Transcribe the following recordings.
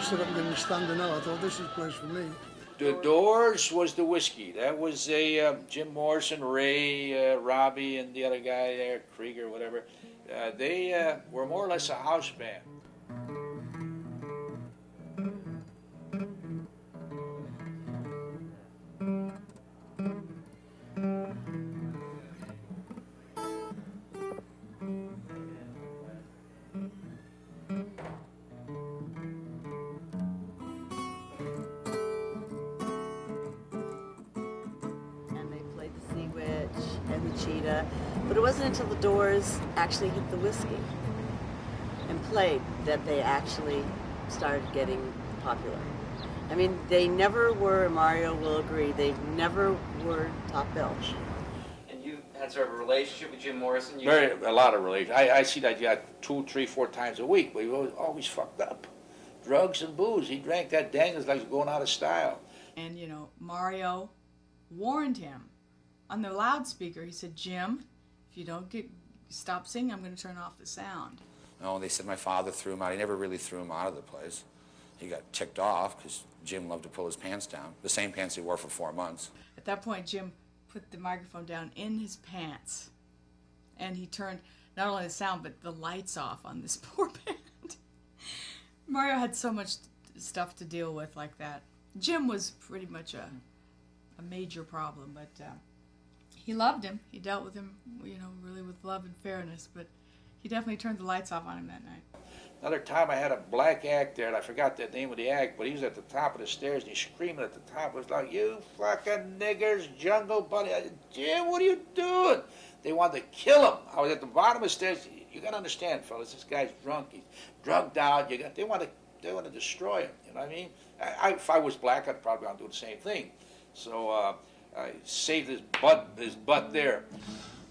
stood up and gave him a standing out. I thought, this is the place for me. The Doors was the Whiskey. That was a Jim Morrison, Ray, Robbie, and the other guy there, Krieger, whatever. They were more or less a house band. And the Cheetah, but it wasn't until the Doors actually hit the Whiskey and played that they actually started getting popular. I mean, they never were, Mario will agree, they never were top bill. And you had sort of a relationship with Jim Morrison? A lot of relations. I see that guy 2, 3, 4 times a week, but he was always fucked up. Drugs and booze. He drank that Daniels like he was going out of style. And, you know, Mario warned him on the loudspeaker. He said, Jim, if you don't stop singing, I'm going to turn off the sound. No, they said my father threw him out. He never really threw him out of the place. He got ticked off because Jim loved to pull his pants down, the same pants he wore for 4 months. At that point, Jim put the microphone down in his pants, and he turned not only the sound, but the lights off on this poor band. Mario had so much stuff to deal with like that. Jim was pretty much a major problem, but he loved him. He dealt with him, you know, really with love and fairness, but he definitely turned the lights off on him that night. Another time I had a black act there, and I forgot the name of the act, but he was at the top of the stairs, and he's screaming at the top. It was like, you fucking niggers, jungle bunny. I said, Jim, what are you doing? They wanted to kill him. I was at the bottom of the stairs. You got to understand, fellas, this guy's drunk. He's drugged out. They want to destroy him, you know what I mean? If I was black, I'd probably want to do the same thing. So, I saved his butt there.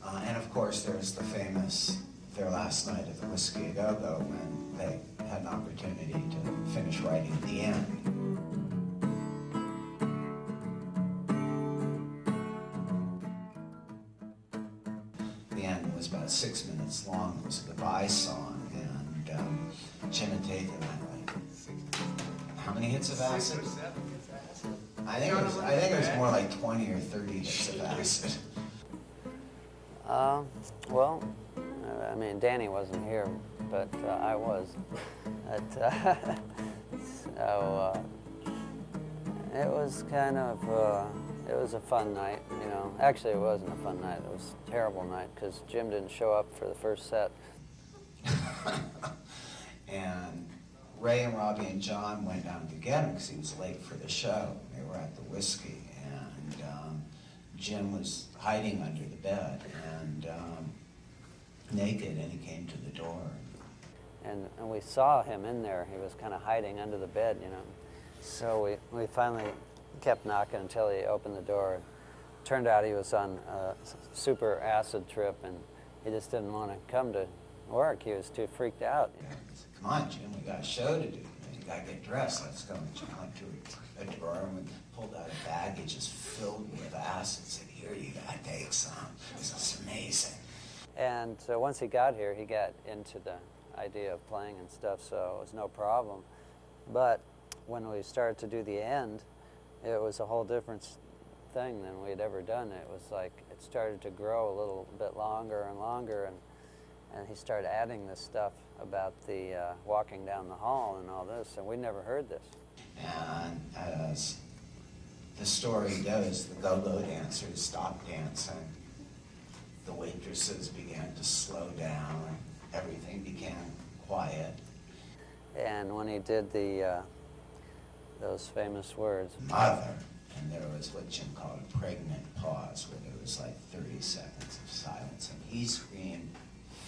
And of course, there's the famous their last night at the Whisky A Go-Go when they had an opportunity to finish writing at the end. The end was about 6 minutes long. It was a goodbye song, and Jim and Tate went like, how many hits of acid? I think it was more like 20 or 30 hits of acid. Well, I mean, Danny wasn't here, but I was. So it was kind of, it was a fun night, you know. Actually, it wasn't a fun night. It was a terrible night because Jim didn't show up for the first set. And Ray and Robbie and John went down to get him because he was late for the show. They were at the Whisky, and Jim was hiding under the bed and naked, and he came to the door. And we saw him in there. He was kind of hiding under the bed, you know. So we finally kept knocking until he opened the door. Turned out he was on a super acid trip, and he just didn't want to come to work. He was too freaked out. Yeah, he said, come on, Jim, we got a show to do. You got to get dressed. Let's go. And Jim went to a drawer and pulled out a bag. It just filled with acid. Said, here, you got to take some. This is amazing. And so once he got here, he got into the idea of playing and stuff, so it was no problem. But when we started to do the end, it was a whole different thing than we'd ever done. It was like it started to grow a little bit longer and longer, and he started adding this stuff about the walking down the hall and all this, and we'd never heard this. And as the story goes, the go-go dancers stopped dancing. The waitresses began to slow down. Everything became quiet. And when he did those famous words, Mother, and there was what Jim called a pregnant pause, where there was like 30 seconds of silence, and he screamed,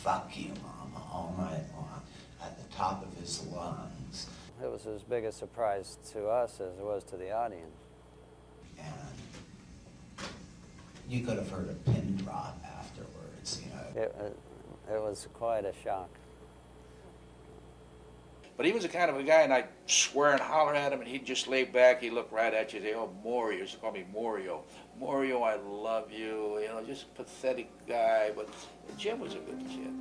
fuck you, Mama, all night long, at the top of his lungs. It was as big a surprise to us as it was to the audience. And you could have heard a pin drop afterwards, you know. It was quite a shock. But he was the kind of a guy, and I'd swear and holler at him, and he'd just lay back, he'd look right at you, and say, oh, Mario, he used to call me Mario. Mario, I love you, you know, just a pathetic guy, but Jim was a good kid.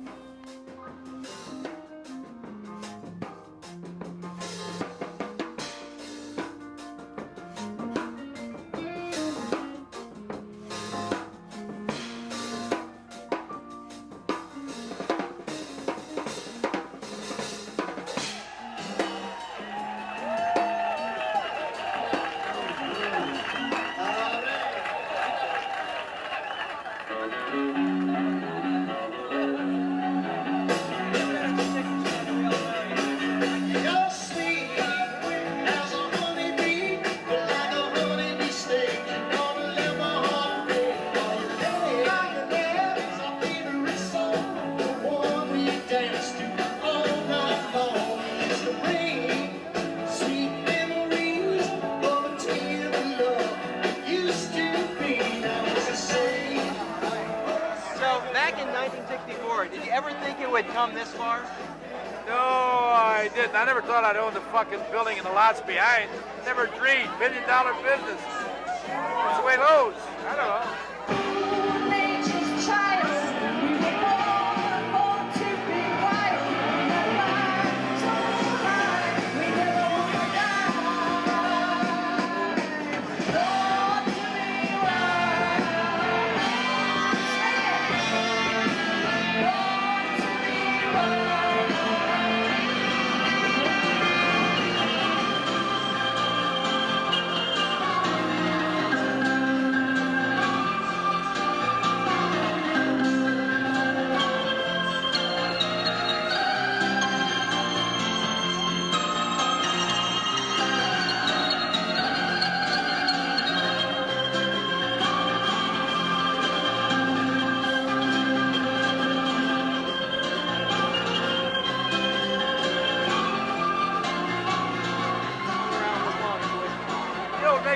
ever think it would come this far? No, I didn't. I never thought I'd own the fucking building and the lots behind. Never dreamed. $1 billion business. That's the way it goes. I don't know.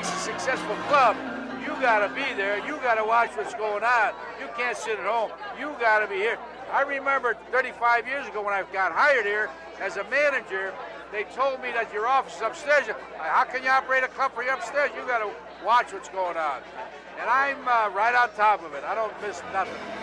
Successful club, you gotta be there, you gotta watch what's going on. You can't sit at home, you gotta be here. I remember 35 years ago when I got hired here as a manager, they told me that your office is upstairs. How can you operate a club for you upstairs? You gotta watch what's going on. And I'm right on top of it. I don't miss nothing.